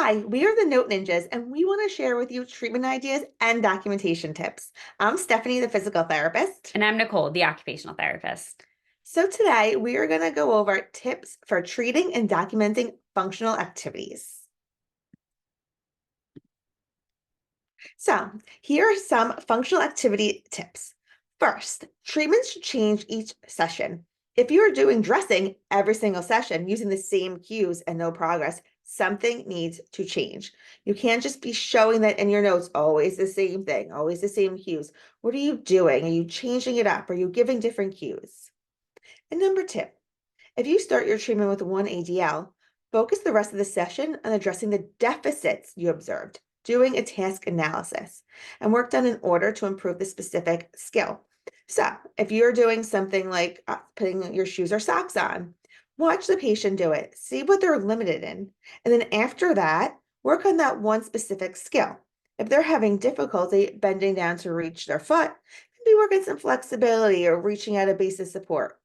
Hi, we are the Note Ninjas, and we want to share with you treatment ideas and documentation tips. I'm Stephanie, the physical therapist. And I'm Nicole, the occupational therapist. So today we are going to go over tips for treating and documenting functional activities. So here are some functional activity tips. First, treatments should change each session. If you are doing dressing every single session using the same cues and no progress, something needs to change. You can't just be showing that in your notes, always the same thing, always the same cues. What are you doing? Are you changing it up? Are you giving different cues? And number two, if you start your treatment with one ADL, focus the rest of the session on addressing the deficits you observed, doing a task analysis, and work done in order to improve the specific skill. So if you're doing something like putting your shoes or socks on, watch the patient do it, see what they're limited in, and then after that, work on that one specific skill. If they're having difficulty bending down to reach their foot, maybe work on some flexibility or reaching out a base of support.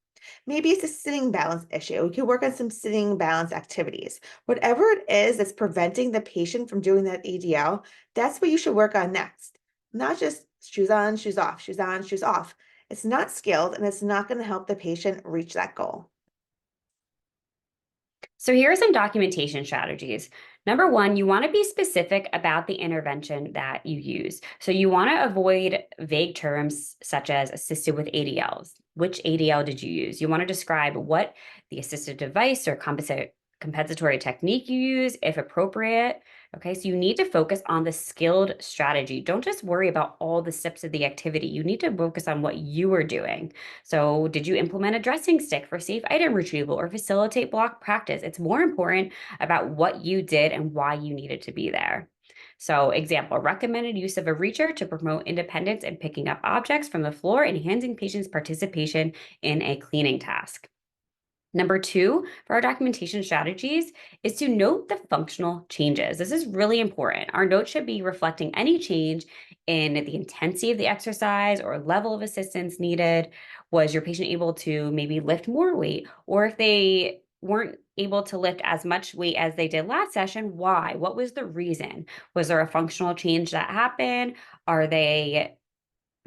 Maybe it's a sitting balance issue. We can work on some sitting balance activities. Whatever it is that's preventing the patient from doing that ADL, that's what you should work on next. Not just shoes on, shoes off, shoes on, shoes off. It's not skilled and it's not going to help the patient reach that goal. So here are some documentation strategies. Number one, you want to be specific about the intervention that you use. So you want to avoid vague terms such as assisted with ADLs. Which ADL did you use? You want to describe what the assistive device or compensatory technique you use, if appropriate. Okay, so you need to focus on the skilled strategy. Don't just worry about all the steps of the activity. You need to focus on what you are doing. So, did you implement a dressing stick for safe item retrieval or facilitate block practice? It's more important about what you did and why you needed to be there. So, example, recommended use of a reacher to promote independence in picking up objects from the floor, enhancing patients' participation in a cleaning task. Number two, for our documentation strategies, is to note the functional changes. This is really important. Our notes should be reflecting any change in the intensity of the exercise or level of assistance needed. Was your patient able to maybe lift more weight? Or if they weren't able to lift as much weight as they did last session, why? What was the reason? Was there a functional change that happened? Are they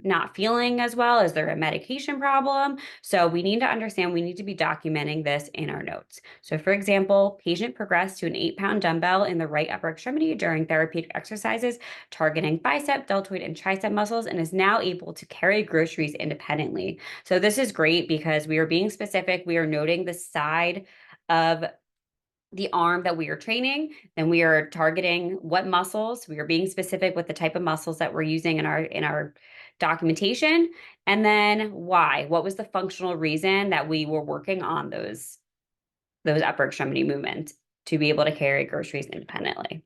not feeling as well? Is there a medication problem? So we need to understand, we need to be documenting this in our notes. So for example, patient progressed to an 8-pound dumbbell in the right upper extremity during therapeutic exercises, targeting bicep, deltoid, and tricep muscles, and is now able to carry groceries independently. So this is great because we are being specific. We are noting the side of the arm that we are training, then we are targeting what muscles. We are being specific with the type of muscles that we're using in our documentation, and then why. What was the functional reason that we were working on those upper extremity movements to be able to carry groceries independently?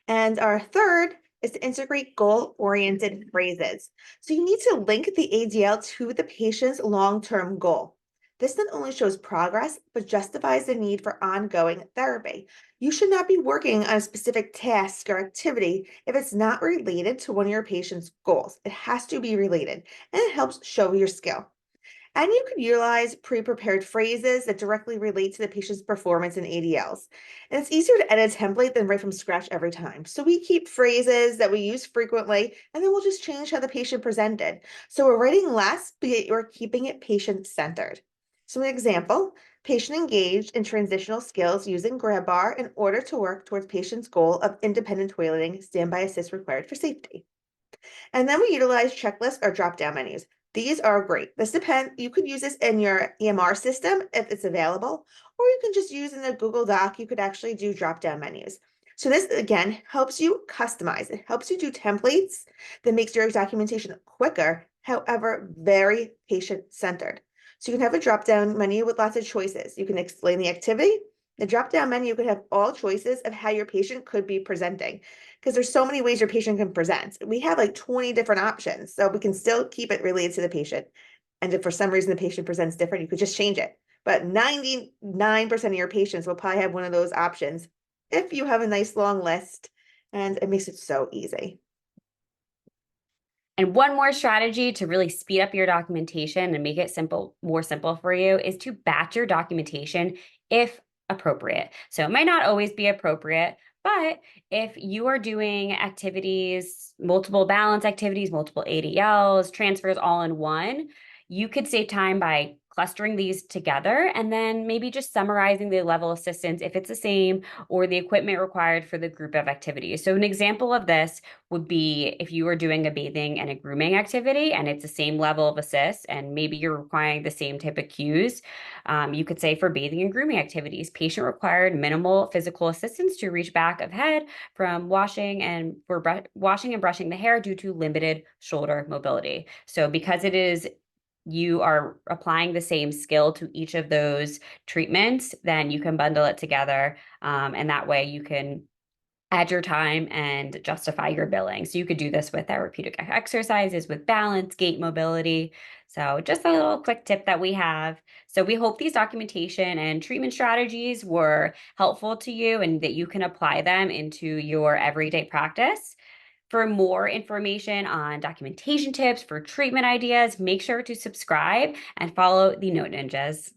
And our third is to integrate goal-oriented phrases. So you need to link the ADL to the patient's long-term goal. This not only shows progress, but justifies the need for ongoing therapy. You should not be working on a specific task or activity if it's not related to one of your patient's goals. It has to be related, and it helps show your skill. And you can utilize pre-prepared phrases that directly relate to the patient's performance in ADLs. And it's easier to edit a template than write from scratch every time. So we keep phrases that we use frequently, and then we'll just change how the patient presented. So we're writing less, but yet you're keeping it patient-centered. So an example, patient engaged in transitional skills using grab bar in order to work towards patient's goal of independent toileting, standby assist required for safety. And then we utilize checklists or drop-down menus. These are great. This depends, you could use this in your EMR system if it's available, or you can just use in the Google Doc, you could actually do drop-down menus. So this, again, helps you customize. It helps you do templates that makes your documentation quicker, however, very patient-centered. So you can have a drop-down menu with lots of choices. You can explain the activity. The drop-down menu could have all choices of how your patient could be presenting, because there's so many ways your patient can present. We have like 20 different options, so we can still keep it related to the patient. And if for some reason the patient presents different, you could just change it. But 99% of your patients will probably have one of those options if you have a nice long list, and it makes it so easy. And one more strategy to really speed up your documentation and make it more simple for you is to batch your documentation if appropriate. So it might not always be appropriate, but if you are doing activities, multiple balance activities, multiple ADLs, transfers all in one, you could save time by clustering these together and then maybe just summarizing the level of assistance if it's the same or the equipment required for the group of activities. So an example of this would be if you are doing a bathing and a grooming activity and it's the same level of assist and maybe you're requiring the same type of cues. You could say for bathing and grooming activities, patient required minimal physical assistance to reach back of head from washing and washing and brushing the hair due to limited shoulder mobility. So because it is you are applying the same skill to each of those treatments, then you can bundle it together. And that way you can add your time and justify your billing. So you could do this with therapeutic exercises, with balance, gait mobility. So just a little quick tip that we have. So we hope these documentation and treatment strategies were helpful to you and that you can apply them into your everyday practice. For more information on documentation tips for treatment ideas, make sure to subscribe and follow the Note Ninjas.